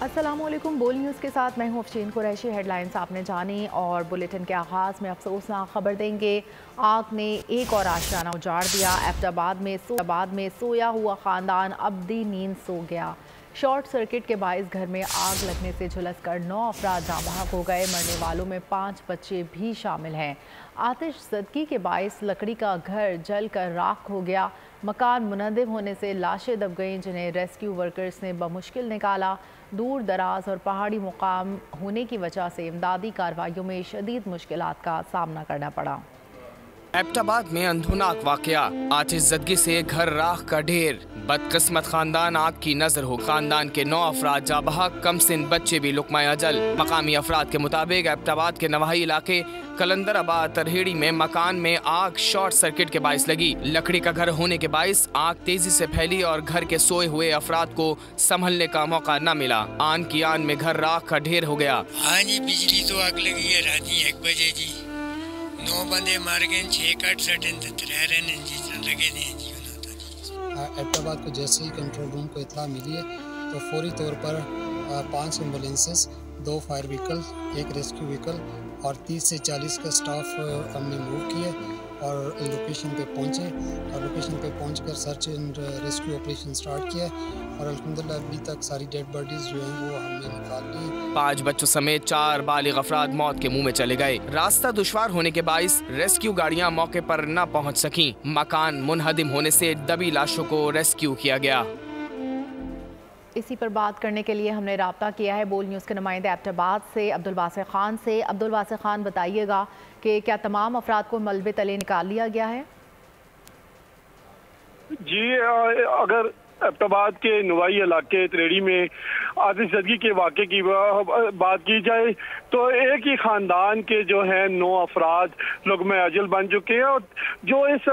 अस्सलामुअलैकुम। बोल न्यूज़ के साथ मैं हूँ अफशीन कुरैशी। हेडलाइंस आपने जानी और बुलेटिन के आगाज़ में अफसोसनाक खबर देंगे। आग ने एक और आशियाना उजाड़ दिया। एबटाबाद में सोया हुआ ख़ानदान अब्दी नींद सो गया। शॉर्ट सर्किट के बाइस घर में आग लगने से झुलस कर 9 अफराद जाँ बहक हो गए। मरने वालों में 5 बच्चे भी शामिल हैं। आतिशज़दगी के बाइस लकड़ी का घर जल कर राख हो गया। मकान मुनहदम होने से लाशें दब गईं, जिन्हें रेस्क्यू वर्कर्स ने बमुश्किल निकाला। दूर दराज और पहाड़ी मुकाम होने की वजह से इमदादी कार्रवाइयों में शदीद मुश्किलात का सामना करना पड़ा। एबटाबाद में अंधुनाक वाकया, आतिशज़दगी से घर राख का ढेर। बदकिस्मत खानदान आग की नजर हो। खानदान के 9 अफराद जाँ बहक, कम सिन बच्चे भी लुकमा अजल। मकामी अफराद के मुताबिक एबटाबाद के नवाही इलाके कलंदराबाद तरहेड़ी में मकान में आग शॉर्ट सर्किट के बाइस लगी। लकड़ी का घर होने के बाइस आग तेजी से फैली और घर के सोए हुए अफराद को संभलने का मौका न मिला। आन की आन में घर राख का ढेर हो गया। हाँ जी, बिजली तो आग लगी है रात 1 बजे जी। 9 बंदे मार गए, 6 कट सटन रहने लगे थे जी। एबटाबाद को जैसे ही कंट्रोल रूम को इत्तला मिली है तो फौरी तौर पर 5 ambulances, 2 fire vehicle, 1 rescue vehicle और 30 से 40 का स्टाफ हमने मूव किया और लोकेशन पे पहुंचे और लोकेशन पे पहुंचकर search and rescue operation start किया और अल्हम्दुलिल्लाह अभी तक सारी डेड बॉडीज जो हैं वो हमने निकाल ली। 5 बच्चों समेत 4 बालिग अफराद मौत के मुंह में चले गए। रास्ता दुश्वार होने के बाइस रेस्क्यू गाड़ियां मौके पर न पहुंच सकीं। मकान मुनहदिम होने से दबी लाशों को रेस्क्यू किया गया। इसी पर बात करने के लिए हमने राब्ता किया है बोल न्यूज़ के नुमाइंदे एबटाबाद से अब्दुल वासिक खान से। अब्दुल वासिक खान, बताइएगा कि क्या तमाम अफराद को मलबे तले निकाल लिया गया है? जी, अगर एबटाबाद के नुवाई इलाके त्रेड़ी में आतिशज़दगी के वाक़े की बात की जाए तो एक ही ख़ानदान के जो है 9 अफराद लुग़्मा अजल बन चुके हैं और जो इस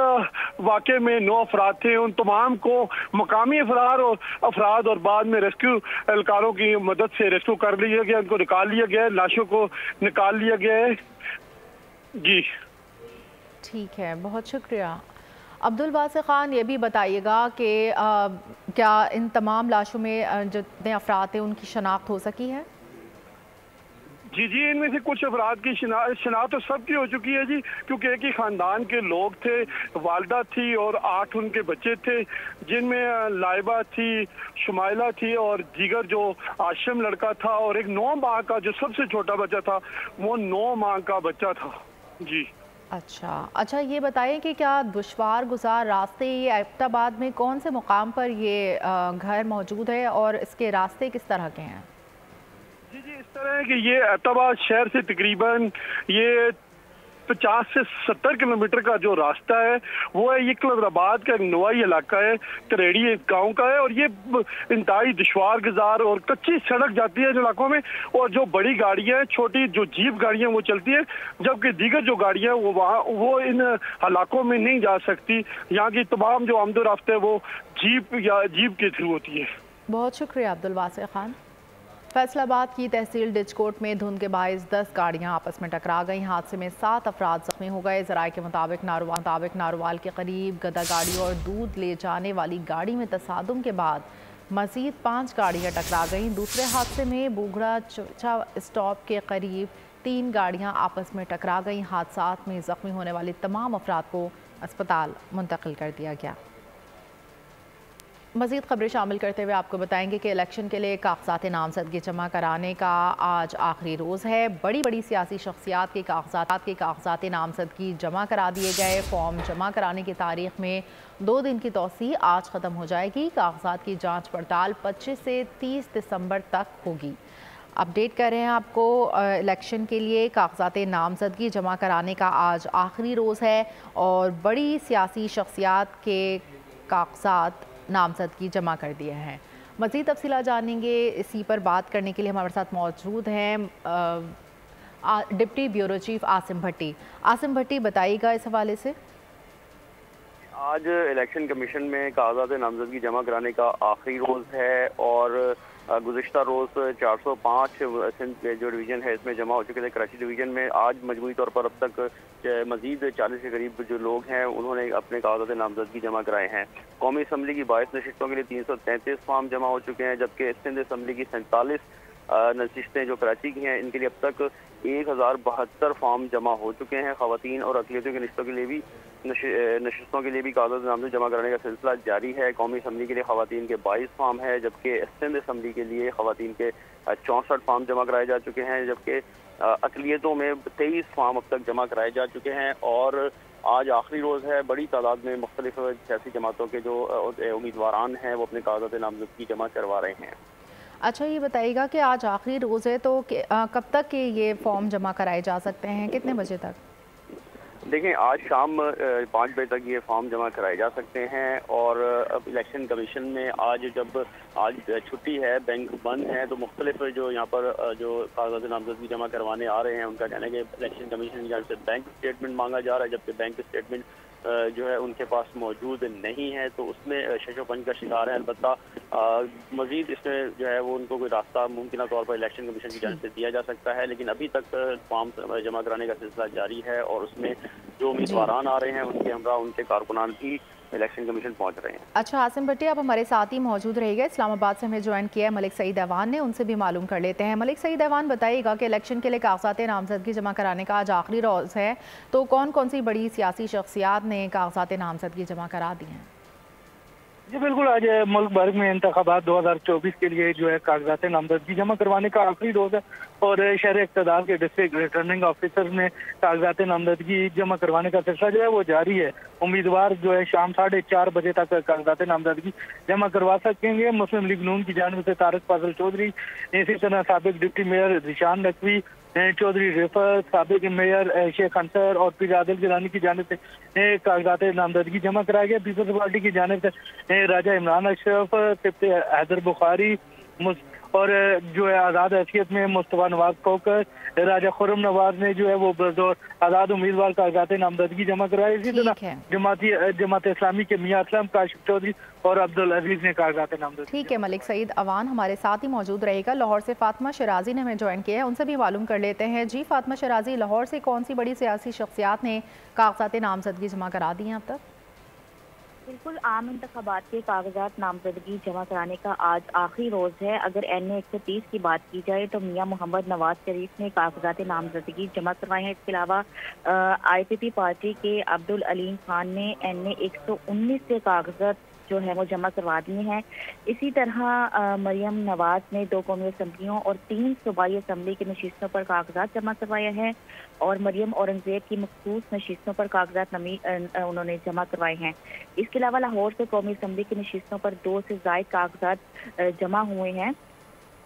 वाक़े में 9 अफराद थे उन तमाम को मकामी अफराद और बाद में रेस्क्यू एहलकारों की मदद से रेस्क्यू कर लिया गया, उनको निकाल लिया गया, लाशों को निकाल लिया गया है। जी ठीक है, बहुत शुक्रिया। अब्दुल वासिक खान, ये भी बताइएगा कि क्या इन तमाम लाशों में जितने अफराद थे उनकी शनाख्त हो सकी है? जी, इनमें से कुछ अफराद की शनाख्त तो सबकी हो चुकी है जी, क्योंकि एक ही ख़ानदान के लोग थे। वालदा थी और 8 उनके बच्चे थे, जिनमें लाइबा थी, शुमाइला थी और दीगर जो आशम लड़का था और एक 9 माह का जो सबसे छोटा बच्चा था वो 9 माह का बच्चा था। जी अच्छा, ये बताएं कि क्या दुश्वार गुजार रास्ते ये एबटाबाद में कौन से मुकाम पर ये घर मौजूद है और इसके रास्ते किस तरह के हैं? जी, इस तरह है कि ये एबटाबाद शहर से तकरीबन ये 50 से 70 किलोमीटर का जो रास्ता है वो है। ये कलंदराबाद का एक नवाई इलाका है, त्रेड़ी एक गांव का है और ये इंतहाई दुश्वार गुजार और कच्ची सड़क जाती है इलाकों में और जो बड़ी गाड़ियां, छोटी जो जीप गाड़ियां वो चलती है, जबकि दीगर जो गाड़ियां वो इन इलाकों में नहीं जा सकती। यहाँ की तमाम जो आमदोरफ्त है वो जीप के थ्रू होती है। बहुत शुक्रिया अब्दुल वासिक खान। फैसलाबाद की तहसील डिचकोट में धुंध के बाइस 10 गाड़ियां आपस में टकरा गईं। हादसे में 7 अफराद जख्मी हो गए। ज़राए के मुताबिक नारोवाल के करीब गदा गाड़ी और दूध ले जाने वाली गाड़ी में तसादुम के बाद मज़ीद 5 गाड़ियां टकरा गईं। दूसरे हादसे में बूगड़ा चोचा स्टॉप के करीब 3 गाड़ियां आपस में टकरा गईं। हादसात में जख्मी होने वाले तमाम अफराद को अस्पताल मुंतकिल कर दिया गया। मज़ीद खबरें शामिल करते हुए आपको बताएंगे कि इलेक्शन के लिए कागजात नामजदगी जमा कराने का आज आखिरी रोज़ है। बड़ी सियासी शख्सियात के कागजात नामजदगी जमा करा दिए गए। फॉर्म जमा कराने की तारीख में 2 दिन की तौसी आज ख़त्म हो जाएगी। कागजात की जांच पड़ताल 25 से 30 दिसंबर तक होगी। अपडेट कर रहे हैं आपको, इलेक्शन के लिए कागजात नामजदगी जमा कराने का आज आखिरी रोज़ है और बड़ी सियासी शख्सियात के कागजात नामजदगी जमा कर दिए हैं। मज़ीद तफसीलात जानेंगे। इसी पर बात करने के लिए हमारे साथ मौजूद हैं डिप्टी ब्यूरो चीफ आसिम भट्टी। आसिम भट्टी, बताइएगा इस हवाले से। आज इलेक्शन कमीशन में कागजात नामजदगी जमा कराने का आखिरी रोज़ है और गुज़िश्ता रोज़ 405 सिंध जो डिवीज़न है इसमें जमा हो चुके थे। कराची डिवीज़न में आज मजमूई तौर पर अब तक मजीद 40 के करीब जो लोग हैं उन्होंने अपने कागजात नामजदगी जमा कराए हैं। कौमी असम्बली की 22 नशिस्तों के लिए 333 फार्म जमा हो चुके हैं, जबकि सिंध असम्बली की 47 नशिस्तें जो कराची की हैं इनके लिए अब तक 1072 फार्म जमा हो चुके हैं। ख़वातीन और अक़लियतों की नशिस्तों के लिए भी कागजात नामजदगी जमा कराने का सिलसिला जारी है। कौमी असम्बली के लिए ख़वातीन के 22 फार्म है, जबकि सिंध असम्बली के लिए ख़वातीन के 64 फार्म जमा कराए जा चुके हैं, जबकि अक़लियतों में 23 फार्म अब तक जमा कराए जा चुके हैं। और आज आखिरी रोज़ है, बड़ी तादाद में मुख्तलिफ सियासी जमातों के जो उम्मीदवारान हैं वो अपने कागजात नामजदगी जमा करवा रहे हैं। अच्छा, ये बताइएगा कि आज आखिरी रोज़ है तो कब तक के ये फॉर्म जमा कराए जा सकते हैं, कितने बजे तक? देखें, आज शाम 5 बजे तक ये फॉर्म जमा कराए जा सकते हैं। और अब इलेक्शन कमीशन में आज छुट्टी है, बैंक बंद है, तो मुख्तलिफ जो यहाँ पर जो कागजात नामजदगी जमा करवाने आ रहे हैं उनका कहना है कि इलेक्शन कमीशन की जानिब से बैंक स्टेटमेंट मांगा जा रहा है, जबकि बैंक स्टेटमेंट जो है उनके पास मौजूद नहीं है, तो उसमें शशोपंज का शिकार है। अलबत्ता मजीद इसमें जो है वो उनको कोई रास्ता मुमकिन तौर पर इलेक्शन कमीशन की जानिब से दिया जा सकता है, लेकिन अभी तक फॉर्म जमा कराने का सिलसिला जारी है और उसमें जो उम्मीदवारान आ रहे हैं उनके हमरा उनके कारकुनान भी इलेक्शन कमीशन पहुंच रहे हैं। अच्छा, आसिम भट्टी आप हमारे साथ ही मौजूद रहेगा। इस्लामाबाद से हमें ज्वाइन किया है मलिक सईद ऐवान ने, उनसे भी मालूम कर लेते हैं। मलिक सईद ऐवान, बताइएगा कि इलेक्शन के लिए कागजात नामजदगी जमा कराने का आज आखिरी रोज़ है, तो कौन कौन सी बड़ी सियासी शख्सियात ने कागजात नामजदगी जमा करा दी हैं? जी बिल्कुल, आज मुल्क भर में इंतखाबात 2024 के लिए जो है कागजात नामजदगी जमा करवाने का आखिरी रोज है और शहर इक़्तिदार के डिस्ट्रिक्ट रिटर्निंग ऑफिसर में कागजात नामजदगी जमा करवाने का सिलसिला जो है वो जारी है। उम्मीदवार जो है शाम 4:30 बजे तक कागजात नामजदगी जमा करवा सकेंगे। मुस्लिम लीग नून की जानिब से तारिक फाजिल चौधरी, इसी तरह साबिक डिप्टी मेयर रिशान नकवी, चौधरी रिफत, साबिक मेयर शेख अंसर और पीर आदिल गिलानी की जानिब से कागजात नामजदगी जमा कराया गया। पीपल्स पार्टी की जानिब से राजा इमरान अशरफ, सिफ्त हैदर बुखारी और जो है आज़ाद हैसियत में मुस्तफा नवाज कोकर, राजा खुर्रम नवाज ने जो है वो बतौर आज़ाद उम्मीदवार कागजात नामजदगी जमा कराए। इसी तरह जमात इस्लामी के मियां असलम, काशिफ चौधरी और अब्दुल अजीज ने कागजात नामजदगी। ठीक है, मलिक सईद ऐवान हमारे साथ ही मौजूद रहेगा। लाहौर से फातिमा शराजी ने हमें ज्वाइन किया है, उनसे भी मालूम कर लेते हैं। जी फातिमा शराजी, लाहौर से कौन सी बड़ी सियासी शख्सियात ने कागजात नामजदगी जमा करा दी हैं अब तक? बिल्कुल, आम इंतखाबात के कागजात नामजदगी जमा कराने का आज आखिरी रोज़ है। अगर NA 130 की बात की जाए तो मियां मोहम्मद नवाज शरीफ ने कागजात नामजदगी जमा करवाए हैं। इसके अलावा IPP पार्टी के अब्दुल अलीम खान ने NA 119 से कागजात जो है वो जमा करवा दिए हैं। इसी तरह मरियम नवाज ने 2 कौमी असम्बलियों और 3 सूबाई असम्बली की नशिस्तों पर कागजात जमा करवाए हैं और मरियम औरंगजेब की मखसूस नशिस्तों पर कागजात उन्होंने जमा करवाए हैं। इसके अलावा लाहौर से कौमी असम्बली की नशिस्तों पर 2 से ज़ायद कागजात जमा हुए हैं,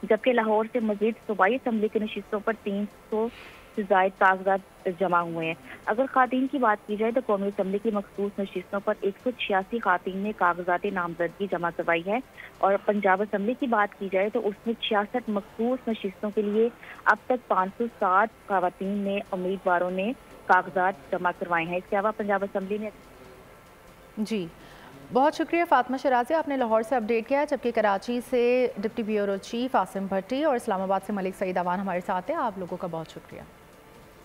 जबकि लाहौर से मजीद सूबाई असम्बली की नशिस्तों पर 300 से ज़ायद कागजात जमा हुए हैं। अगर खातीन की बात की जाए तो कौमी असम्बली की मखसूस नशिस्तों पर 186 खातीन ने कागजात नामजदगी जमा करवाई है और पंजाब असम्बली की बात की जाए तो उसमें 66 मखसूस नशिस्तों के लिए अब तक 560 खातीन ने उम्मीदवारों ने कागजात जमा करवाए हैं। इसके अलावा पंजाब असम्बली ने जी बहुत शुक्रिया फातिमा शराजी, आपने लाहौर से अपडेट किया, जबकि कराची से डिप्टी ब्यूरो चीफ आसिम भट्टी और इस्लामाबाद से मलिक सईद ऐवान हमारे साथ हैं। आप लोगों का बहुत शुक्रिया।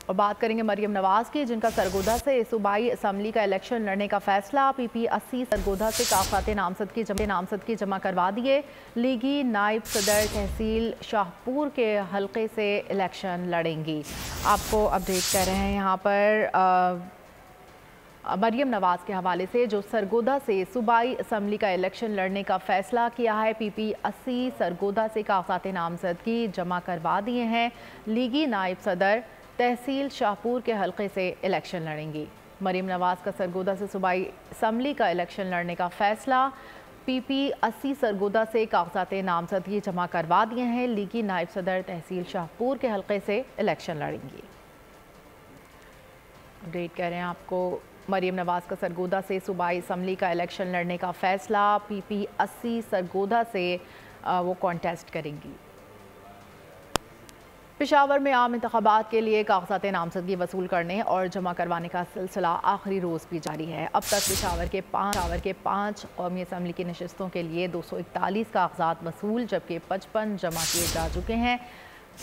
और बात करेंगे मरियम नवाज की, जिनका सरगोधा से सूबाई असम्बली का इलेक्शन लड़ने का फैसला। PP 80 सरगोधा से कागजात नामजदगी जमा करवा दिए। लीगी नायब सदर तहसील शाहपुर के हल्के से इलेक्शन लड़ेंगी। आपको अपडेट कर रहे हैं यहाँ पर मरियम नवाज के हवाले से, जो सरगोधा से सूबाई असम्बली का इलेक्शन लड़ने का फैसला किया है। PP 80 सरगोधा से कागजात नामजदगी जमा करवा दिए हैं। लीगी नायब सदर तहसील शाहपुर के हल्के से इलेक्शन लड़ेंगी। मरियम नवाज का सरगोधा से सूबाई असम्बली का इलेक्शन लड़ने का फैसला। PP 80 सरगोधा से कागजात नामजदगी जमा करवा दिए हैं। लीगी नायब सदर तहसील शाहपुर के हल्के से इलेक्शन लड़ेंगी। अपडेट कर रहे हैं आपको, मरियम नवाज का सरगोधा से सूबाई असम्बली का इलेक्शन लड़ने का फैसला। PP 80 सरगोधा से वो कॉन्टेस्ट करेंगी। पेशावर में आम इंतखाबात के लिए कागजात नामजदगी वसूल करने और जमा करवाने का सिलसिला आखिरी रोज़ भी जारी है। अब तक पेशावर के 5 कौमी असम्बली की नशस्तों के लिए 241 कागजात वसूल जबकि 55 जमा किए जा चुके हैं।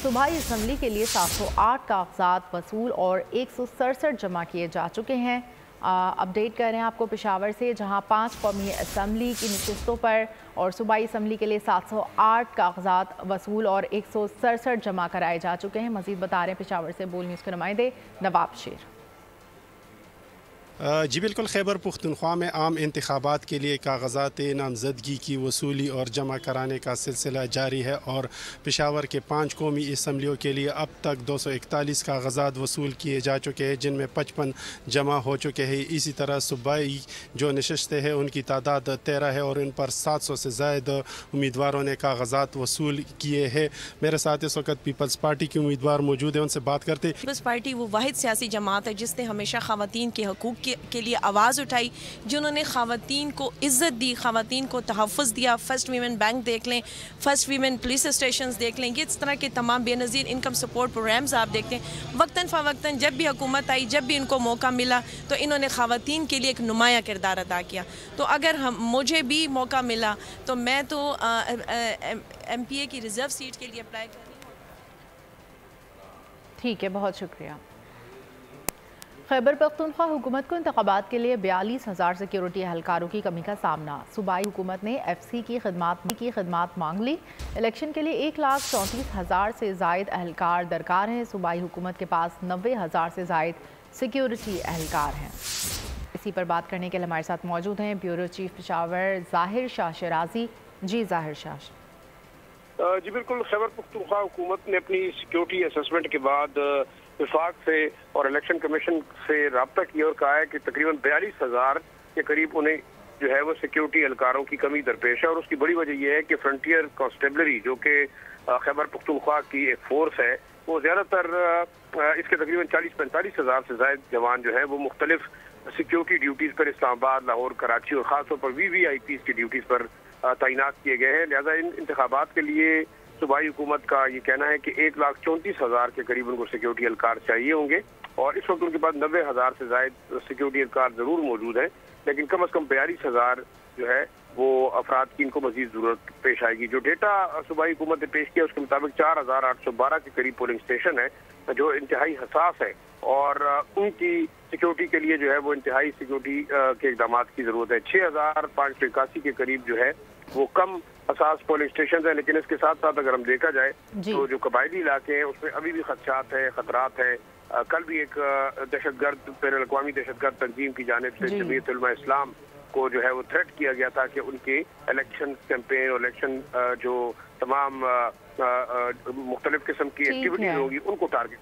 सूबाई असम्बली के लिए 708 कागजात वसूल और 167 जमा किए जा चुके हैं। अपडेट कर रहे हैं आपको पेशावर से, जहां 5 कौमी असम्बली की नशस्तों पर और सूबाई असम्बली के लिए 708 कागजात वसूल और 167 जमा कराए जा चुके हैं। मज़ीद बता रहे हैं पेशावर से बोल न्यूज़ के नुमाइंदे नवाब शेर। जी बिल्कुल, खैबर पुख्तनख्वा में आम इंतखाबात के लिए कागजात नामजदगी की वसूली और जमा कराने का सिलसिला जारी है और पेशावर के 5 कौमी असम्बलियों के लिए अब तक 241 कागजात वसूल किए जा चुके हैं, जिनमें 55 जमा हो चुके हैं। इसी तरह सूबाई जो नशस्तें हैं उनकी तादाद 13 है और इन पर 700 से ज़ायद उम्मीदवारों ने कागजात वसूल किए हैं। मेरे साथ इस वक्त पीपल्स पार्टी के उम्मीदवार मौजूद हैं, उनसे बात करते। पीपल्स पार्टी वो वाहिद सियासी जमात है जिसने हमेशा ख़वातीन के हकूक़ के लिए आवाज़ उठाई, जिन्होंने ख़वातीन को इज़्ज़त दी, ख़वातीन को तहफ़्फ़ुज़ दिया। फर्स्ट वीमेन बैंक देख लें, फर्स्ट वीमेन पुलिस स्टेशन देख लें, ये इस तरह के तमाम बेनज़ीर इनकम सपोर्ट प्रोग्राम्स आप देखते हैं। वक्तन फ़वक्तन जब भी हुकूमत आई, जब भी इनको मौका मिला तो इन्होंने ख़वातीन के लिए एक नुमाया किरदार अदा किया। तो अगर मुझे भी मौका मिला तो मैं तो MPA की रिज़र्व सीट के लिए अप्लाई कर रही हूँ। ठीक है, बहुत शुक्रिया। खैबर पख्तूनख्वा हुकूमत को इंतखाबात के लिए 42,000 सिक्योरिटी एहलकारों की कमी का सामना। सूबाई हुकूमत ने FC की खिदमात मांग ली। इलेक्शन के लिए 1,34,000 से ज़ायद एहलकार दरकार हैं। सूबाई हुकूमत के पास 90,000 से ज़ायद सिक्योरिटी एहलकार हैं। इसी पर बात करने के लिए हमारे साथ मौजूद हैं ब्यूरो चीफ पेशावर ज़ाहिर शाह शराजी। जी ज़ाहिर शाह। जी बिल्कुल, खैबर पख्तूनख्वा हुकूमत ने अपनी सिक्योरिटी असेसमेंट के बाद विफाक से और इलेक्शन कमीशन से रब्ता किया और कहा है कि तकरीबन 42,000 के करीब उन्हें जो है वो सिक्योरिटी एहलकारों की कमी दरपेश है। और उसकी बड़ी वजह यह है कि फ्रंटियर कॉन्स्टेबलरी जो कि खैबर पख्तूनख्वा की एक फोर्स है, वो ज़्यादातर इसके तकरीबन 40-45,000 से ज़ायद जवान जो है वो मुख्तलिफ सिक्योरिटी ड्यूटीज़ पर इस्लामाबाद, लाहौर, कराची और ख़ासतौर पर VVIPs की ड्यूटीज़ पर तैनात किए गए हैं। लिहाजा इन इंतखाबात के लिए सूबाई हुकूमत का ये कहना है कि 1,34,000 के करीब उनको सिक्योरिटी एहलकार चाहिए होंगे और इस वक्त उनके पास 90,000 से ज़ायद सिक्योरिटी एहलकार ज़रूर मौजूद हैं, लेकिन कम से कम 42,000 जो है वो अफराद की इनको मजीद ज़रूरत पेश आएगी। जो डेटा सूबाई हुकूमत ने पेश किया उसके मुताबिक 4,812 के करीब पोलिंग स्टेशन है जो इंतहाई हसास है और उनकी सिक्योरिटी के लिए जो है वो इंतहाई सिक्योरिटी के इकदाम की ज़रूरत है। 6,581 के करीब जो है वो कम हसास पोलिंग स्टेशन है, लेकिन इसके साथ साथ अगर हम देखा जाए तो जो कबायली इलाके हैं उसमें अभी भी खदशात है, खतरात है। कल भी एक दहशतगर्द बैनुल अक़वामी दहशतगर्द तंजीम की जानिब से जमीयत उलमा इस्लाम को जो है वो थ्रेट किया गया था कि उनके इलेक्शन कैंपेन और इलेक्शन जो तमाम मुख्तलिफ किस्म की एक्टिविटीज होगी उनको टारगेट।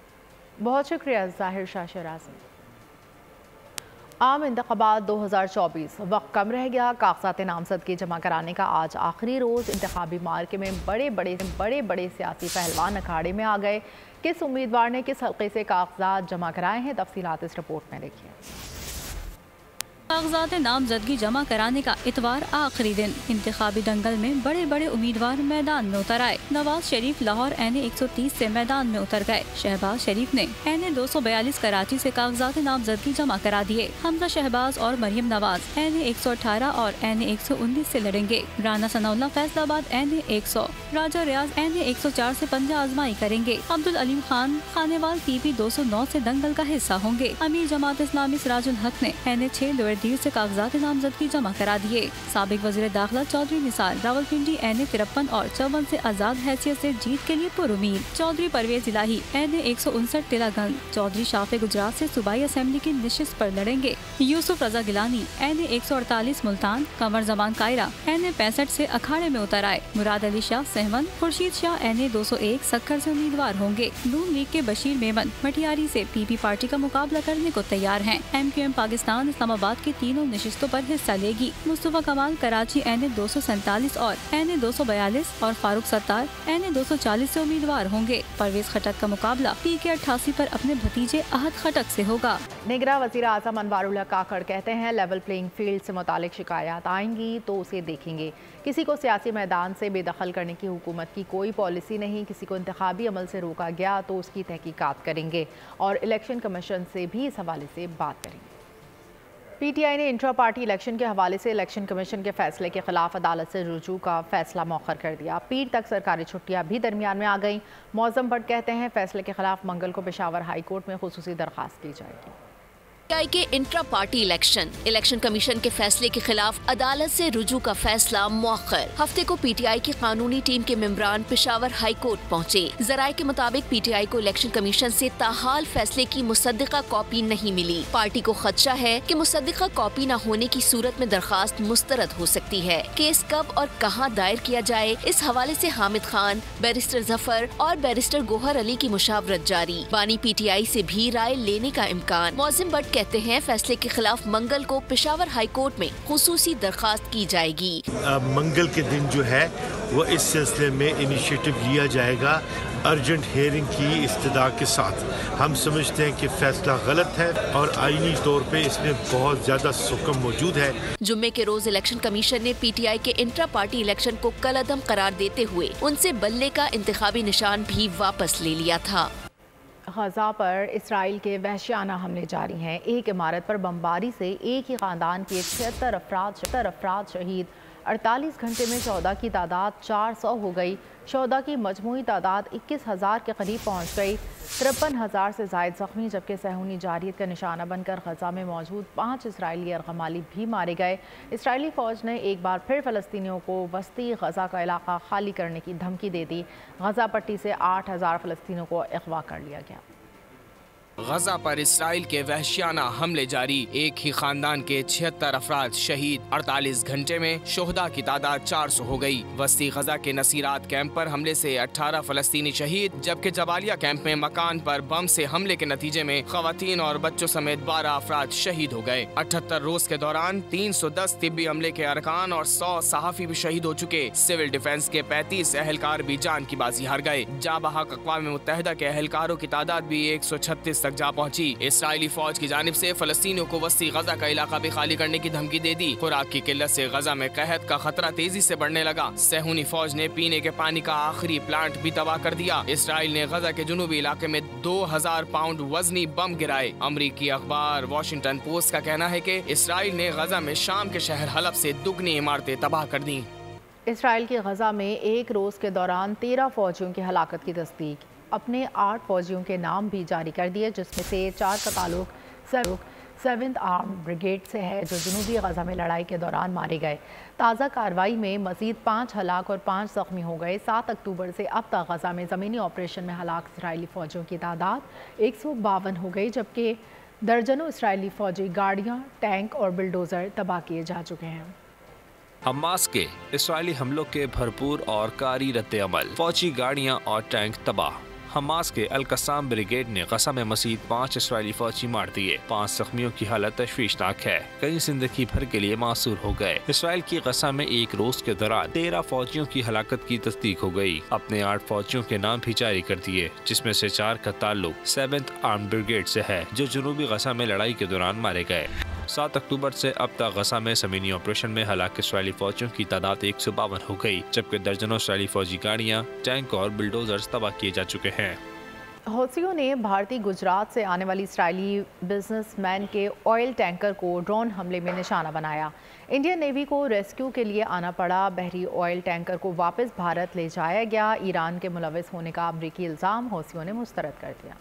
बहुत शुक्रिया ज़ाहिर शाह शराजी। आम इंतखाबात 2024 वक्त कम रह गया। कागजात नामजदगी जमा कराने का आज आखिरी रोज़। इंतखाबी मार्के में बड़े बड़े सियासी पहलवान अखाड़े में आ गए। किस उम्मीदवार ने किस हल्के से कागजात जमा कराए हैं, तफसीलात इस रिपोर्ट में देखिए। कागजात नामजदगी जमा कराने का इतवार आखिरी दिन। इंतखाबी दंगल में बड़े बड़े उम्मीदवार मैदान में उतर आए। नवाज शरीफ लाहौर NA 130 से मैदान में उतर गए। शहबाज शरीफ ने NA 242 कराची से कागजात नामजदगी जमा करा दिए। हमजा शहबाज और मरियम नवाज NA 118 और NA 119 से लड़ेंगे। राना सनाउल्लाह फैसलाबाद NA 100, राजा रियाज NA 104 से पंजा आजमाई करेंगे। अब्दुल अलीम खान खानेवाल PP 209 से दंगल का हिस्सा होंगे। अमीर जमात इस्लामी सिराजुल हक ने NA 6 लोअरदीर से कागजात नामजदगी जमा करा दिए। साबिक वज़ीर दाखिला चौधरी निसार रावलपिंडी NA 53 और 54 से आजाद हैसियत से जीत के लिए पुरुमीद। चौधरी परवेज इलाही NA 159 तिलागंज, चौधरी शाफे गुजरात से सूबाई असेंबली की निशिस्त पर लड़ेंगे। यूसुफ रजा गिलानी NA 148 मुल्तान, कमर जमान कायरा NA 65 से अखाड़े में उतर आए। मुराद अली शाह सहवन, खुर्शीद शाह NA 201 सक्खर से उम्मीदवार होंगे। नून लीग के बशीर मेमन मटियारी से PP पार्टी का मुकाबला करने को तैयार हैं। MQM पाकिस्तान इस्लामाबाद की की तीनों नशिस्तों पर हिस्सा लेगी। मुस्तफा कमाल कराची NA 247 और NA 242 और फारूक सत्तार NA 240 से उम्मीदवार होंगे। परवेज खटक का मुकाबला PK 88 पर अपने भतीजे अहद खटक से होगा। निगरां वज़ीर आज़म अनवारुल हक काकड़ कहते हैं, लेवल प्लेइंग फील्ड से मुतालिक शिकायत आएंगी तो उसे देखेंगे। किसी को सियासी मैदान से बेदखल करने की हुकूमत की कोई पॉलिसी नहीं। किसी को इंतखाबी अमल से रोका गया तो उसकी तहकीकात करेंगे और इलेक्शन कमीशन से भी इस हवाले से बात करेंगे। PTI ने इंट्रा पार्टी इलेक्शन के हवाले से इलेक्शन कमीशन के फैसले के खिलाफ अदालत से रुजू का फैसला मौखर कर दिया। पीर तक सरकारी छुट्टियां भी दरमियान में आ गईं। मौज़म भट्ट कहते हैं, फैसले के खिलाफ मंगल को पेशावर हाई कोर्ट में खुसूसी दरख्वास्त की जाएगी। PTI के इंट्रा पार्टी इलेक्शन कमीशन के फैसले के खिलाफ अदालत से रुजू का फैसला मौखर। हफ्ते को PTI की कानूनी टीम के मेंबरान पेशावर हाई कोर्ट पहुँचे। जराये के मुताबिक PTI को इलेक्शन कमीशन से ताहाल फैसले की मुसद्दिका कॉपी नहीं मिली। पार्टी को खदशा है कि मुसद्दिका कॉपी न होने की सूरत में दरखास्त मुस्तरद हो सकती है। केस कब और कहां दायर किया जाए, इस हवाले से हामिद खान, बैरिस्टर जफर और बैरिस्टर गोहर अली की मुशावरत जारी। बानी PTI से भी राय लेने का इम्कान। मौज़िम भट्ट कहते हैं, फैसले के खिलाफ मंगल को पेशावर हाई कोर्ट में खुसूसी दरखास्त की जाएगी। मंगल के दिन जो है वो इस सिलसिले में इनिशिएटिव लिया जाएगा अर्जेंट हियरिंग की इस्तदा के साथ। हम समझते हैं कि फैसला गलत है और आईनी तौर पे इसमें बहुत ज्यादा सुकम मौजूद है। जुम्मे के रोज इलेक्शन कमीशन ने PTI के इंट्रा पार्टी इलेक्शन को कलअदम करार देते हुए उनसे बल्ले का इंतखाबी निशान भी वापस ले लिया था। गजा पर इसराइल के वहशियाना हमले जारी हैं। एक इमारत पर बमबारी से एक ही खानदान के 76 अफराद शहीद। 48 घंटे में 14 की तादाद 400 हो गई। 14 की मजमूई तादाद 21,000 के करीब पहुँच गई। 53,000 से ज़ायद ज़ख्मी, जबकि सहूनी जारियत का निशाना बनकर गजा में मौजूद 5 इसराइली अरगमाली भी मारे गए। इसराइली फ़ौज ने एक बार फिर फ़लस्तीनियों को वस्ती गजा का इलाका खाली करने की धमकी दे दी। गजा पट्टी से 8,000 फ़लस्तीनियों को अगवा कर लिया गया। गजा पर इसराइल के वहशियाना हमले जारी। एक ही खानदान के 76 अफराद शहीद। 48 घंटे में शोहदा की तादाद 400 हो गई। वस्ती गजा के नसीरात कैंप पर हमले से 18 फलस्तीनी शहीद, जबकि जबालिया कैंप में मकान पर बम से हमले के नतीजे में खवातीन और बच्चों समेत 12 अफराद शहीद हो गए। 78 रोज के दौरान 310 तिब्बी अमले के अरकान और 100 सहाफी भी शहीद हो चुके। सिविल डिफेंस के 35 एहलकार भी जान की बाजी हार गए। जाबहक अक़वाम मुत्तहिदा के एहलकारों की तादाद भी 136 तक जा पहुंची। इसराइली फौज की जानिब से फलस्तीनियों को वस्ती गजा का इलाका भी खाली करने की धमकी दे दी। खुराक की किल्लत से गजा में कहत का खतरा तेजी से बढ़ने लगा। सहूनी फौज ने पीने के पानी का आखिरी प्लांट भी तबाह कर दिया। इसराइल ने गजा के जुनूबी इलाके में 2000 पाउंड वजनी बम गिराए। अमरीकी अखबार वॉशिंगटन पोस्ट का कहना है कि इसराइल ने गजा में शाम के शहर हलब से दुगनी इमारतें तबाह कर दी। इसराइल की गजा में एक रोज के दौरान 13 फौजियों की हलाकत की तस्दीक। अपने 8 फौजियों के नाम भी जारी कर दिए, जिसमें से 4 का ताल्लुक 7th आर्म ब्रिगेड से है, जो जनूबी गजा में लड़ाई के दौरान मारे गए। ताज़ा कार्रवाई में मजीद 5 हलाक और 5 ज़ख्मी हो गए। 7 अक्टूबर से अब तक गजा में ज़मीनी ऑपरेशन में हलाक इसराइली फ़ौजियों की तादाद 152 हो गई, जबकि दर्जनों इसराइली फ़ौजी गाड़ियाँ, टैंक और बुलडोज़र तबाह किए जा चुके हैं। हमास के इसराइली हमलों के भरपूर और कारी रद्द अमल, फौजी गाड़ियाँ और टैंक तबाह। हमास के अल कसाम ब्रिगेड ने गजा में मजीद 5 इसराइली फौजी मार दिए। 5 जख्मियों की हालत तशवीशनाक है, कई जिंदगी भर के लिए मासूर हो गए। इसराइल की गजा में एक रोज के दौरान 13 फौजियों की हलाकत की तस्दीक हो गई। अपने 8 फौजियों के नाम भी जारी कर दिए, जिसमें से 4 का ताल्लुक 7th आर्म ब्रिगेड से है, जो जनूबी गजा में लड़ाई के दौरान मारे गए। 7 अक्टूबर से अब तक गजा में ज़मीनी ऑपरेशन में हलाक इसराइली फौजियों की तादाद 152 हो गई, जबकि दर्जनों इसराइली फौजी गाड़ियाँ, टैंक और बुलडोजर्स तबाह किए जा चुके हैं। हौसियों ने भारतीय गुजरात से आने वाली इसराइली बिजनेसमैन के ऑयल टैंकर को ड्रोन हमले में निशाना बनाया। इंडियन नेवी को रेस्क्यू के लिए आना पड़ा। बहरी ऑयल टैंकर को वापस भारत ले जाया गया। ईरान के मुलविस होने का अमरीकी इल्ज़ाम हौसियों ने मुस्तरद कर दिया।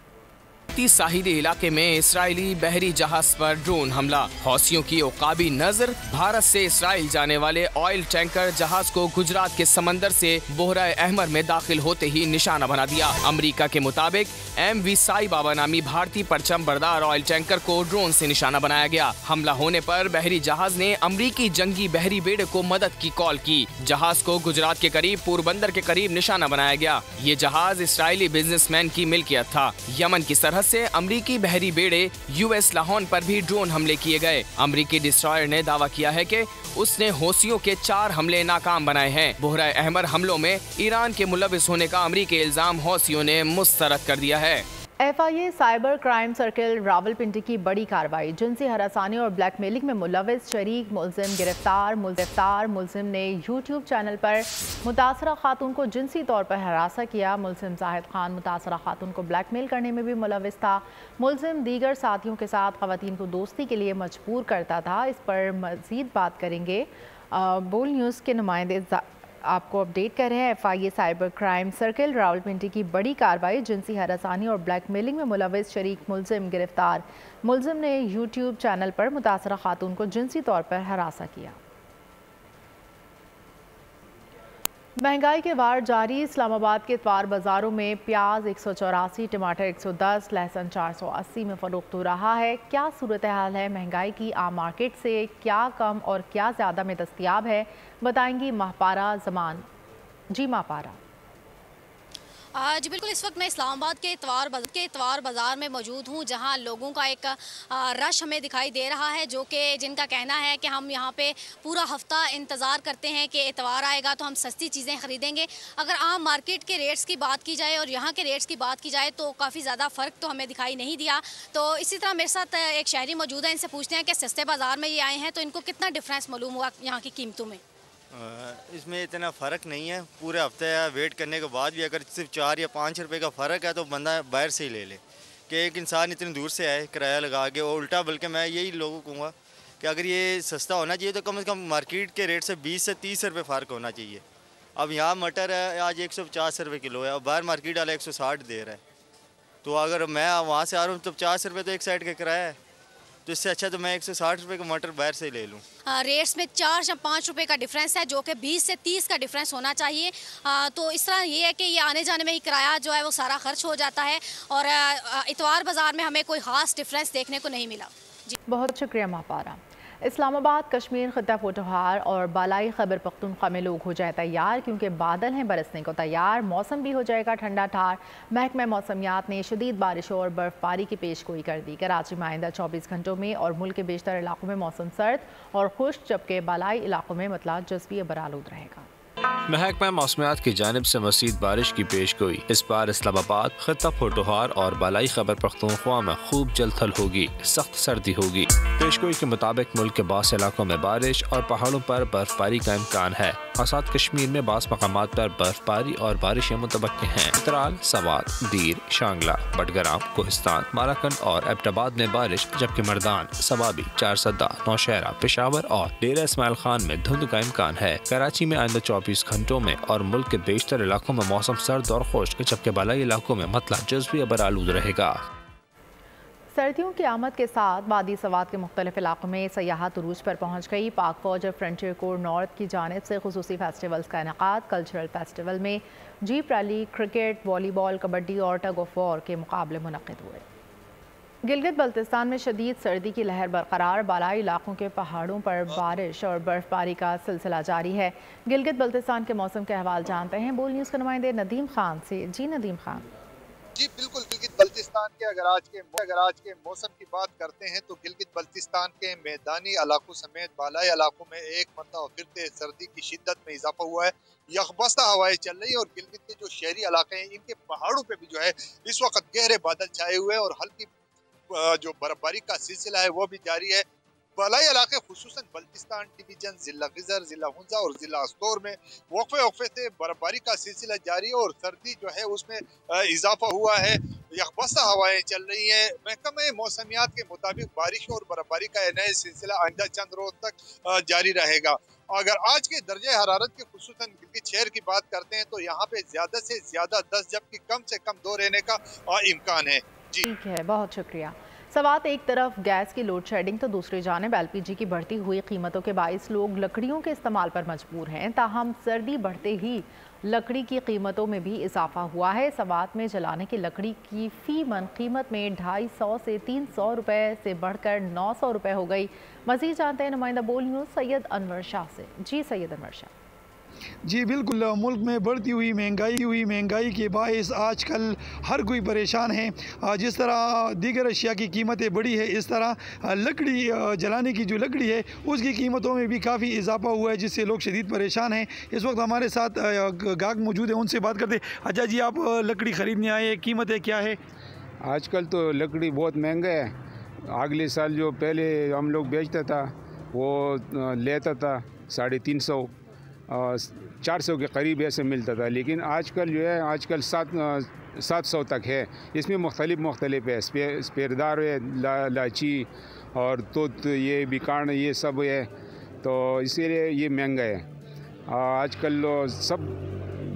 साहिली इलाके में इसराइली बहरी जहाज पर ड्रोन हमला। हौसियों की औकाबी नजर भारत से इसराइल जाने वाले ऑयल टैंकर जहाज को गुजरात के समंदर से बोहरा अहमर में दाखिल होते ही निशाना बना दिया। अमेरिका के मुताबिक MV साई बाबा नामी भारतीय परचम बरदार ऑयल टैंकर को ड्रोन से निशाना बनाया गया। हमला होने पर बहरी जहाज ने अमरीकी जंगी बहरी बेड़े को मदद की कॉल की। जहाज को गुजरात के करीब पोरबंदर के करीब निशाना बनाया गया। ये जहाज इसराइली बिजनेसमैन की मिल्कियत था। यमन की सरहद धंसे अमरीकी बहरी बेड़े US लाहौर पर भी ड्रोन हमले किए गए। अमरीकी डिस्ट्रॉयर ने दावा किया है कि उसने हौसियों के 4 हमले नाकाम बनाए हैं। बोहरा अहमर हमलों में ईरान के मुलविस होने का अमरीकी इल्जाम हौसियों ने मुस्तरद कर दिया है। FIA cyber crime circle Rawalpindi की बड़ी कार्रवाई। जिनसी हरासानी और ब्लैकमेलिंग में मुलविस शरीक मुलजिम गिरफ्तार। मुलजिम ने YouTube चैनल पर मुतासरा खातून को जिनसी तौर पर हरासा किया। मुलजिम जाहिद खान मुतासरा खातून को ब्लैकमेल करने में भी मुलविस था। मुलजिम दीगर साथियों के साथ खवातीन को दोस्ती के लिए मजबूर करता था। इस पर मज़ीद बात करेंगे। बोल न्यूज़ के नुमाइंदे आपको अपडेट कर रहे हैं। FIA cyber crime circle Rawalpindi की बड़ी कार्रवाई। जिनसी हरासानी और ब्लैकमेलिंग में मुलविस शरीक मुलजिम गिरफ्तार। मुलजिम ने YouTube चैनल पर मुतासरा खातून को जिनसी तौर पर हरासा किया। महंगाई के वार जारी। इस्लामाबाद के इतवार बाज़ारों में प्याज 184, टमाटर 110, लहसुन 480 में फ़रोख्त हो रहा है। क्या सूरत हाल है महंगाई की? आम मार्केट से क्या कम और क्या ज़्यादा में दस्तयाब है, बताएंगी माहपारा जमान। जी माहपारा। जी बिल्कुल, इस वक्त मैं इस्लामाबाद के इतवार बाज़ार में मौजूद हूँ, जहाँ लोगों का एक रश हमें दिखाई दे रहा है, जो कि जिनका कहना है कि हम यहाँ पे पूरा हफ्ता इंतज़ार करते हैं कि इतवार आएगा तो हम सस्ती चीज़ें ख़रीदेंगे। अगर आम मार्केट के रेट्स की बात की जाए और यहाँ के रेट्स की बात की जाए तो काफ़ी ज़्यादा फ़र्क तो हमें दिखाई नहीं दिया। तो इसी तरह मेरे साथ एक शहरी मौजूद है, इनसे पूछते हैं कि सस्ते बाज़ार में ये आए हैं तो इनको कितना डिफरेंस मालूम हुआ यहाँ की कीमतों में? इसमें इतना फ़र्क नहीं है। पूरे हफ्ते वेट करने के बाद भी अगर सिर्फ 4 या 5 रुपए का फ़र्क है तो बंदा बाहर से ही ले ले, कि एक इंसान इतनी दूर से आए किराया लगा के। और उल्टा बल्कि मैं यही लोगों को कहूँगा कि अगर ये सस्ता होना चाहिए तो कम से कम मार्केट के रेट से 20 से 30 रुपये फ़र्क होना चाहिए। अब यहाँ मटर है आज 150 रुपये किलो है और बाहर मार्केट वाला 160 दे रहा है। तो अगर मैं वहाँ से आ रहा हूँ तो 50 रुपये तो एक साइड का किराया है, तो इससे अच्छा तो मैं 160 रुपये का मटर बाहर से ले लूँ। रेट्स में 4 या 5 रुपए का डिफरेंस है, जो कि 20 से 30 का डिफरेंस होना चाहिए। तो इस तरह ये है कि ये आने जाने में ही किराया जो है वो सारा खर्च हो जाता है और इतवार बाज़ार में हमें कोई ख़ास डिफरेंस देखने को नहीं मिला। जी बहुत शुक्रिया माहपारा। इस्लामाबाद, कश्मीर, खित्ता पोठोहार और बालाई खैबर पख्तूनख्वा में लोग हो जाए तैयार, क्योंकि बादल हैं बरसने को तैयार। मौसम भी हो जाएगा ठंडा ठार। महकमा मौसमियात ने शदीद बारिशों और बर्फबारी की पेशगोई कर दी। कराची में आइंदा 24 घंटों में और मुल्क के बेशतर इलाकों में मौसम सर्द और खुश्क, जबकि बालाई इलाकों में मतला जज़्बी बरालूद रहेगा। महकमा मौसमियात की जानिब से मज़ीद बारिश की पेशगोई। इस बार इस्लामाबाद, खित्ता पोठोहार और बालाई खैबर पख्तूनख्वा में खूब जलथल होगी, सख्त सर्दी होगी। पेशगोई के मुताबिक मुल्क के बास इलाकों में बारिश और पहाड़ों पर बर्फबारी का इम्कान है। औसत कश्मीर में बास मकामात पर बर्फबारी और बारिशें मुतवक्के हैं। त्राल, सवात, दीर, शांगला, बडगराम, कोहिस्तान, मालाकंड और एबटाबाद में बारिश, जबकि मर्दान, सवाबी, चारसदा, नौशहरा, पेशावर और डेरा इस्माइल खान में धुंध का इम्कान है। कराची में आइंदा 24 घंटों में और मुल्क के बेशतर इलाकों में मौसम सर्द और खुश्क, जबकि बालाई इलाकों में मतला जज़्बी बरालूद रहेगा। सर्दियों की आमद के साथ वादी सवात के मुख्तलिफ इलाकों में सयाहत उरूज पर पहुँच गई। पाक फौज और फ्रंटियर कोर नॉर्थ की जानिब से खुसूसी फेस्टिवल्स का इनेकाद। कल्चरल फेस्टिवल में jeep rally, cricket, volleyball, kabaddi और टग ऑफ वॉर के मुकाबले मुनक़िद हुए। गिलगित बल्तिस्तान में शदीद सर्दी की लहर बरकरार। बालाई इलाकों के पहाड़ों पर बारिश और बर्फबारी का सिलसिला जारी है। गिलगित बल्तिस्तान के मौसम के अहवाल जानते हैं बोल न्यूज़ के नुमाइंदे नदीम खान से। जी नदीम खान। जी बिल्कुल, गिलगित बल्तिस्तान के अगर आज के मौसम की बात करते हैं तो गिलगित बल्तिस्तान के मैदानी इलाकों समेत बालाई इलाकों में एक मरतबा फिर तेज सर्दी की शिद्दत में इजाफा हुआ है। यकबस्ता हवाएं चल रही है और गिलगित के जो शहरी इलाके हैं इनके पहाड़ों पे भी जो है इस वक्त गहरे बादल छाए हुए हैं और हल्की जो बर्फबारी का सिलसिला है वो भी जारी है। बालाई इलाके खुसूसन बल्तिस्तान डिवीजन, जिला गिजर, जिला हुंजा और जिला अस्तौर में वक्फे से बर्फबारी का सिलसिला जारी है और सर्दी जो है उसमें इजाफा हुआ है। यकबस्ता हवाएं चल रही हैं। महकमा मौसमियात के मुताबिक बारिश और बर्फबारी का नया सिलसिला आइंदा चंद रोज तक जारी रहेगा। अगर आज के दर्जे हरारत के खुसूसन गिलगित शहर की बात करते हैं तो यहाँ पे ज्यादा से ज्यादा 10 जबकि कम से कम 2 रहने का इम्कान है। ठीक है, बहुत शुक्रिया। सवात एक तरफ गैस की लोड शेडिंग तो दूसरी जानिब LPG की बढ़ती हुई कीमतों के बाइस लोग लकड़ियों के इस्तेमाल पर मजबूर हैं। ताहम सर्दी बढ़ते ही लकड़ी की कीमतों में भी इजाफा हुआ है। सवात में जलाने की लकड़ी की फी मन कीमत में 250 से 300 रुपये से बढ़कर 900 रुपये हो गई। मज़ीद जानते हैं नुमाइंदा बोल न्यूज़ सैयद अनवर शाह से। जी सैयद अनवर शाह। जी बिल्कुल, मुल्क में बढ़ती हुई महंगाई के बायस आजकल हर कोई परेशान है। जिस तरह दीगर अशिया की कीमतें बढ़ी है, इस तरह लकड़ी जलाने की जो लकड़ी है उसकी कीमतों में भी काफ़ी इजाफा हुआ है, जिससे लोग शदीद परेशान हैं। इस वक्त हमारे साथ गाहक मौजूद है, उनसे बात करते। अच्छा जी, आप लकड़ी ख़रीदने आए, कीमतें क्या है? आजकल तो लकड़ी बहुत महंगा है। अगले साल जो पहले हम लोग बेचता था वो लेता था 350 400 के करीब ऐसे मिलता था, लेकिन आजकल जो है आजकल 700 तक है। इसमें मुख्तलिफ है, स्पेरदार है, लाची और तो ये बिकान, ये सब है, तो इसीलिए ये महंगा है। आजकल सब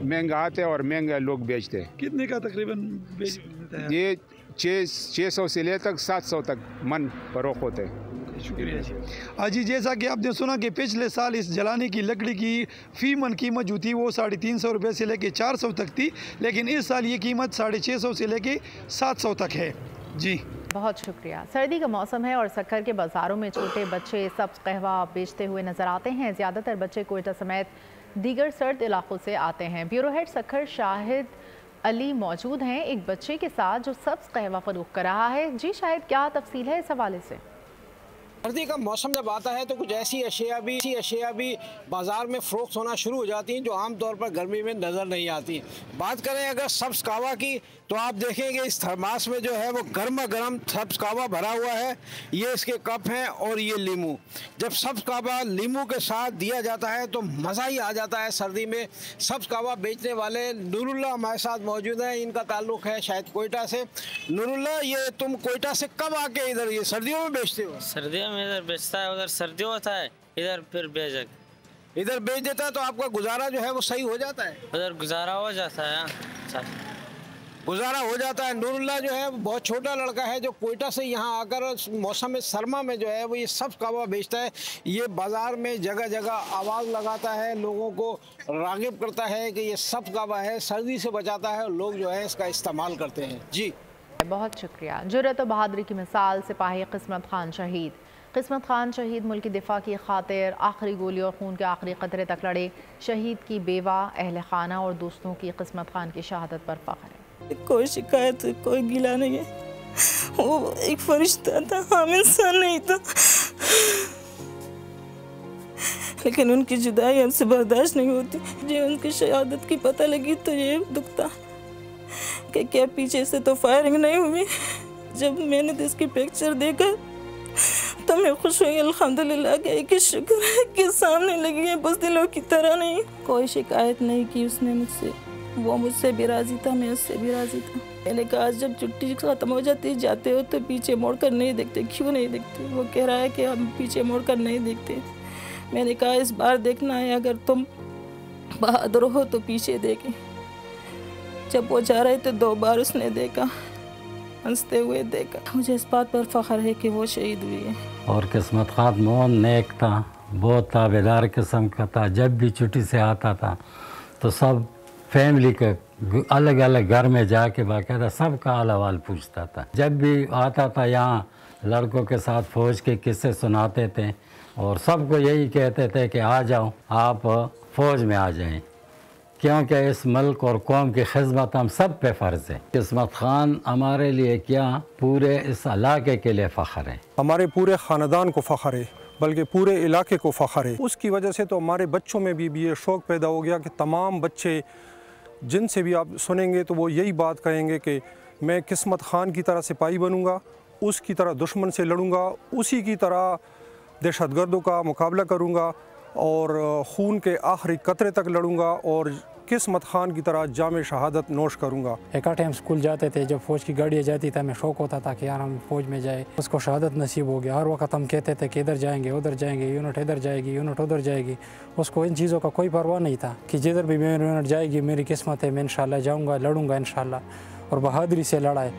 महंगा आते हैं और महंगा लोग बेचते हैं। कितने का तकरीबन बेचता है? ये 600 से ले तक 700 तक मन फरोख्त होते हैं। शुक्रिया जी। जी, जैसा कि आपने सुना कि पिछले साल इस जलाने की लकड़ी की फ़ी मन कीमत जो थी वो 350 रुपये से लेके 400 तक थी, लेकिन इस साल ये कीमत 650 से लेके 700 तक है। जी बहुत शुक्रिया। सर्दी का मौसम है और सक्खर के बाज़ारों में छोटे बच्चे सब्ज़ कहवा बेचते हुए नज़र आते हैं। ज़्यादातर बच्चे कोयटा समेत दीगर सर्द इलाकों से आते हैं। ब्यूरो हेड सक्खर शाहिद अली मौजूद हैं एक बच्चे के साथ जो सब्ज़ कहवा फरोख्त कर रहा है। जी शाहिद, क्या तफसील है इस हवाले से? सर्दी का मौसम जब आता है तो कुछ ऐसी अशिया भी बाज़ार में फ़रोख्त होना शुरू हो जाती हैं जो आम तौर पर गर्मी में नज़र नहीं आती। बात करें अगर सब्ज़ कहवा की तो आप देखेंगे इस थर्मास में जो है वो गर्मा गर्म सब्ज़ कहवा भरा हुआ है। ये इसके कप हैं और ये लीमू। जब सब्ज़ कहवा लीमू के साथ दिया जाता है तो मज़ा ही आ जाता है सर्दी में। सब्ज़ कहवा बेचने वाले नूरुल्लाह हमारे साथ मौजूद हैं, इनका ताल्लुक़ है शायद कोयटा से। नूरुल्लाह, ये तुम कोयटा से कब आके इधर ये सर्दियों में बेचते हो? सर्दियों में इधर बेचता है, उधर सर्दियों होता है, इधर फिर इधर बेच देता है तो आपका गुजारा जो है वो सही हो जाता है? उधर गुजारा हो जाता है, गुजारा हो जाता है। नूरुल्लाह जो है बहुत छोटा लड़का है जो कोयटा से यहाँ आकर मौसम सरमा में जो है वो ये सब्ज़ कहवा बेचता है। ये बाज़ार में जगह जगह आवाज़ लगाता है, लोगों को राग़िब करता है कि ये सब्ज़ कहवा है, सर्दी से बचाता है और लोग जो है इसका इस्तेमाल करते हैं। जी बहुत शुक्रिया। जुर्रत और बहादुरी की मिसाल सिपाही किस्मत खान शहीद। किस्मत खान शहीद मुल्क की दिफा की खातिर आखिरी गोली और खून के आखिरी कतरे तक लड़े। शहीद की बेवा, अहल खाना और दोस्तों की किस्मत खान की शहादत पर फ़ख्र है। कोई शिकायत, कोई गिला नहीं है। वो एक फरिश्ता था, हम इंसान नहीं था। लेकिन उनकी जुदाई हमसे बर्दाश्त नहीं होती। जब उनकी शहादत की पता लगी तो ये दुख था कि क्या पीछे से तो फायरिंग नहीं हुई। जब मैंने तो इसकी पिक्चर देखा तो मैं खुश हुई, अल्हम्दुलिल्लाह के एक शुक्र है कि सामने लगी है, बस दिलों की तरह नहीं। कोई शिकायत नहीं की उसने मुझसे, वो मुझसे भी राज़ी था, मैं उससे भी राज़ी था। मैंने कहा जब छुट्टी ख़त्म हो जाती जाते हो तो पीछे मुड़ कर नहीं देखते, क्यों नहीं देखते? वो कह रहा है कि हम पीछे मुड़ कर नहीं देखते। मैंने कहा इस बार देखना है, अगर तुम बहादुर हो तो पीछे देखें। जब वो जा रहे थे 2 बार उसने देखा, हंसते हुए देखा। मुझे इस बात पर फ़ख्र है कि वो शहीद हुई है। और किस्मत खान मोहन नेक था, बहुत ताबेदार किस्म का था। जब भी छुट्टी से आता था तो सब फैमिली के अलग अलग घर में जाके बाकायदा सबका हाल अहवाल पूछता था। जब भी आता था यहाँ लड़कों के साथ फ़ौज के किस्से सुनाते थे और सबको यही कहते थे कि आ जाओ, आप फ़ौज में आ जाएं, क्योंकि इस मुल्क और कौम की खिदमत हम सब पे फ़र्ज़ है। किस्मत खान हमारे लिए क्या, पूरे इस इलाके के लिए फ़ख्र है। हमारे पूरे ख़ानदान को फ़ख्र है, बल्कि पूरे इलाके को फ़ख्र है। उसकी वजह से तो हमारे बच्चों में भी ये शौक़ पैदा हो गया कि तमाम बच्चे जिनसे भी आप सुनेंगे तो वो यही बात कहेंगे कि मैं किस्मत खान की तरह सिपाही बनूंगा, उसकी तरह दुश्मन से लड़ूंगा, उसी की तरह दहशतगर्दों का मुकाबला करूंगा और खून के आखिरी कतरे तक लड़ूंगा और किस्मत खान की तरह जाम शहादत नोश करूंगा। इकट्ठे हम स्कूल जाते थे, जब फ़ौज की गाड़ियाँ जाती थी हमें शौक़ होता था कि यार हम फ़ौज में जाए। उसको शहादत नसीब हो गया। हर वक्त हम कहते थे कि इधर जाएंगे, उधर जाएंगे, यूनिट इधर जाएगी, यूनिट उधर जाएगी। उसको इन चीज़ों का कोई परवाह नहीं था कि जिधर भी मेरी यूनिट जाएगी मेरी किस्मत है, मैं इंशाल्लाह जाऊँगा, लड़ूँगा इंशाल्लाह। और बहादुरी से लड़ा है।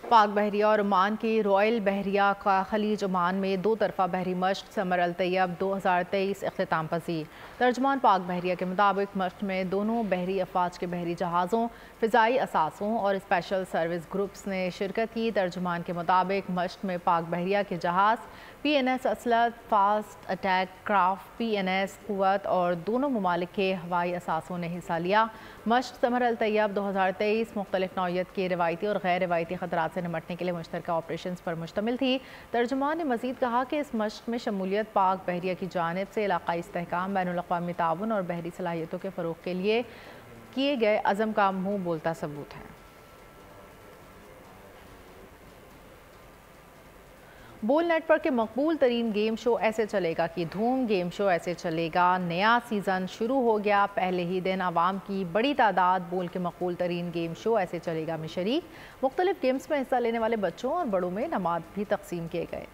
पाक बहरिया और ओमान की रॉयल बहरिया का खलीज ओमान में 2 तरफ़ा बहरी मश्क समर अल तैयब 2023 इख्तिताम पजीर। तर्जमान पाक बहरिया के मुताबिक मश्क में दोनों बहरी अफवाज के बहरी जहाज़ों, फ़िज़ाई असासों और स्पेशल सर्विस ग्रुप्स ने शिरकत की। तर्जमान के मुताबिक मश्क में पाक बहरिया के जहाज़ PNS असलत, फास्ट अटैक क्राफ्ट PNS कुव्वत और दोनों ममालिक के हवाई असासों ने हिस्सा लिया। मश्क समर अल तैयब 2023 मुख्तलिफ नौइयत के रवायती और गैर रवायती ख़तरात से निमटने के लिए मुश्तरका ऑपरेशन पर मुश्तमिल थी। तर्जुमान ने मज़ीद कहा कि इस मश्क में शमूलियत पाक बहरिया की जानिब से इलाक़ाई इस्तेहकाम, बैनुल-अक़वामी ताउन और बहरी सलाहियतों के फ़रोग़ के लिए किए गए अज़म का मुँह बोलता सबूत है। बोल नेटवर्क के मकबूल तरीन गेम शो ऐसे चलेगा की धूम। गेम शो ऐसे चलेगा नया सीज़न शुरू हो गया। पहले ही दिन आवाम की बड़ी तादाद बोल के मकबूल तरीन गेम शो ऐसे चलेगा में शरीक। मुख्तलिफ गेम्स में हिस्सा लेने वाले बच्चों और बड़ों में इनामात भी तकसीम किए गए।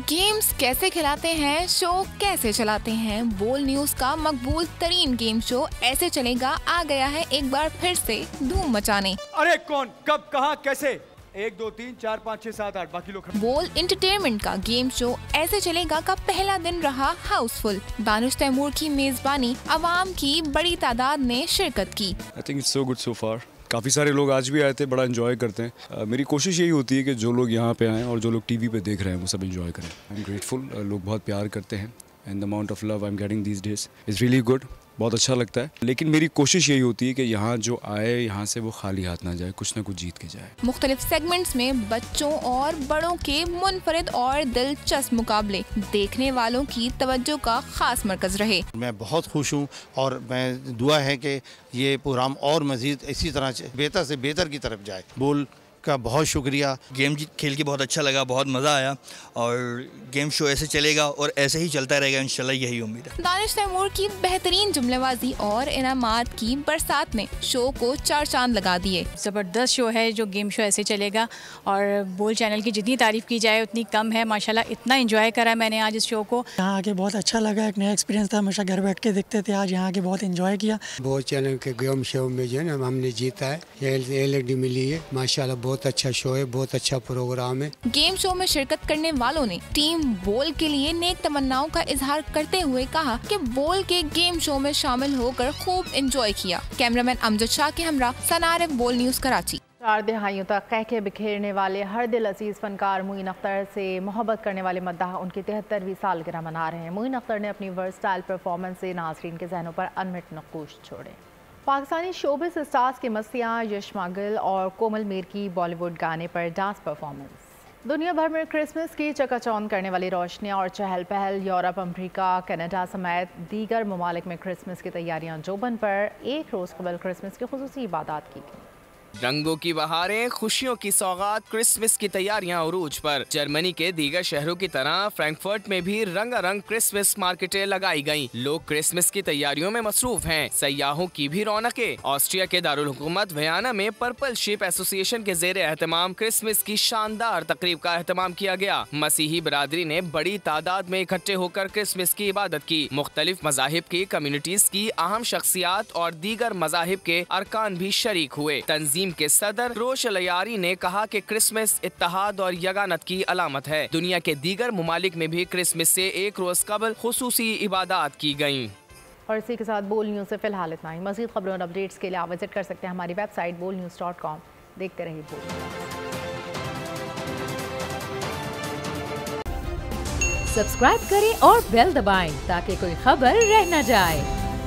गेम्स कैसे खिलाते हैं, शो कैसे चलाते हैं। बोल न्यूज का मकबूल तरीन गेम शो ऐसे चलेगा आ गया है एक बार फिर से धूम मचाने। अरे कौन, कब, कहां, कैसे? 1 2 3 4 5 6 7 8 बाकी लोग। बोल एंटरटेनमेंट का गेम शो ऐसे चलेगा का पहला दिन रहा हाउसफुल। दानिश तैमूर की मेजबानी अवाम की बड़ी तादाद ने शिरकत की। I think it's so good so far. काफ़ी सारे लोग आज भी आए थे, बड़ा एंजॉय करते हैं। मेरी कोशिश यही होती है कि जो लोग यहाँ पे आएँ और जो लोग टीवी पे देख रहे हैं वो सब एंजॉय करें। आई एम ग्रेटफुल, लोग बहुत प्यार करते हैं and the amount of love I am getting these days is really good. बहुत अच्छा लगता है, लेकिन मेरी कोशिश यही होती है कि यहाँ जो आए यहाँ से वो खाली हाथ ना जाए, कुछ ना कुछ जीत के जाए। मुख्तलिफ सेगमेंट्स में बच्चों और बड़ों के मुनफरिद और दिलचस्प मुकाबले देखने वालों की तवज्जो का खास मरकज रहे। मैं बहुत खुश हूँ और मैं दुआ है कि ये प्रोग्राम और मजीद इसी तरह बेहतर से बेहतर की तरफ जाए। बोल का बहुत शुक्रिया। गेम खेल के बहुत अच्छा लगा, बहुत मज़ा आया और गेम शो ऐसे चलेगा और ऐसे ही चलता रहेगा इंशाल्लाह, यही उम्मीद है। दानिश तैमूर की बेहतरीन जुमलेबाजी और इनामात की बरसात ने शो को 4 चांद लगा दिए। ज़बरदस्त शो है जो गेम शो ऐसे चलेगा और बोल चैनल की जितनी तारीफ़ की जाए उतनी कम है। माशाल्लाह इतना एंजॉय करा मैंने आज इस शो को। यहाँ आके बहुत अच्छा लगा, एक नया एक्सपीरियंस था। हमेशा घर बैठ के देखते थे, आज यहाँ आके बहुत एंजॉय किया। बोल चैनल के गेम शो में जो है ना हमने जीता है, LED मिली है। माशाल्लाह बहुत अच्छा शो है, बहुत अच्छा प्रोग्राम है। गेम शो में शिरकत करने वालों ने टीम बोल के लिए नेक तमन्नाओं का इजहार करते हुए कहा कि बोल के गेम शो में शामिल होकर खूब एंजॉय किया। कैमरामैन अमजद शाह के हमरा सनारफ बोल न्यूज कराची। 4 दहाइयों तक कह के बिखेरने वाले हर दिल अजीज फनकार मोइन अख्तर से मोहब्बत करने वाले मद्दाह उनकी 73वीं सालगिरह मना रहे हैं। मोइन अख्तर ने अपनी वर्सटाइल परफॉर्मेंस से नाज़रीन के जहनों पर अनमिट नक्कूश छोड़े। पाकिस्तानी शोबिस स्टार्स की मस्तियाँ, यश मागिल और कोमल मीर की बॉलीवुड गाने पर डांस परफॉर्मेंस। दुनिया भर में क्रिसमस की चकाचौंध करने वाली रोशनियाँ और चहल पहल। यूरोप, अमरीका, कनाडा समेत दीगर ममालिक में क्रिसमस की तैयारियाँ जोबन पर। एक रोज़ कबल क्रिसमस की खुसूसी इबादत की गई। रंगों की बहारें, खुशियों की सौगात, क्रिसमस की तैयारियां उरूज पर। जर्मनी के दीगर शहरों की तरह फ्रैंकफर्ट में भी रंगारंग क्रिसमस मार्केटें लगाई गईं। लोग क्रिसमस की तैयारियों में मसरूफ हैं। सयाहों की भी रौनकें। ऑस्ट्रिया के दारुल हुकूमत वियना में पर्पल शिप एसोसिएशन के जेर एहतमाम क्रिसमस की शानदार तकरीब का एहतमाम किया गया। मसीही बरादरी ने बड़ी तादाद में इकट्ठे होकर क्रिसमस की इबादत की। मुख्तलिफ मजाहिब की कम्युनिटीज की अहम शख्सियात और दीगर मजाहिब के अरकान भी शरीक हुए। तंजीम के सदर रोश अल-यारी ने कहा कि क्रिसमस इत्तेहाद और यगानत की अलामत है। दुनिया के दीगर मुमालिक में भी क्रिसमस से एक रोज कबल खुसूसी इबादत की गयी। और इसी के साथ बोल न्यूज से फिलहाल इतना ही। मज़ीद खबरों और अपडेट्स के लिए आप विजिट कर सकते हैं हमारी वेबसाइट bolnews.com। देखते रहिए बोल। सब्सक्राइब करें और बेल दबाएं ताकि कोई खबर रह न जाए।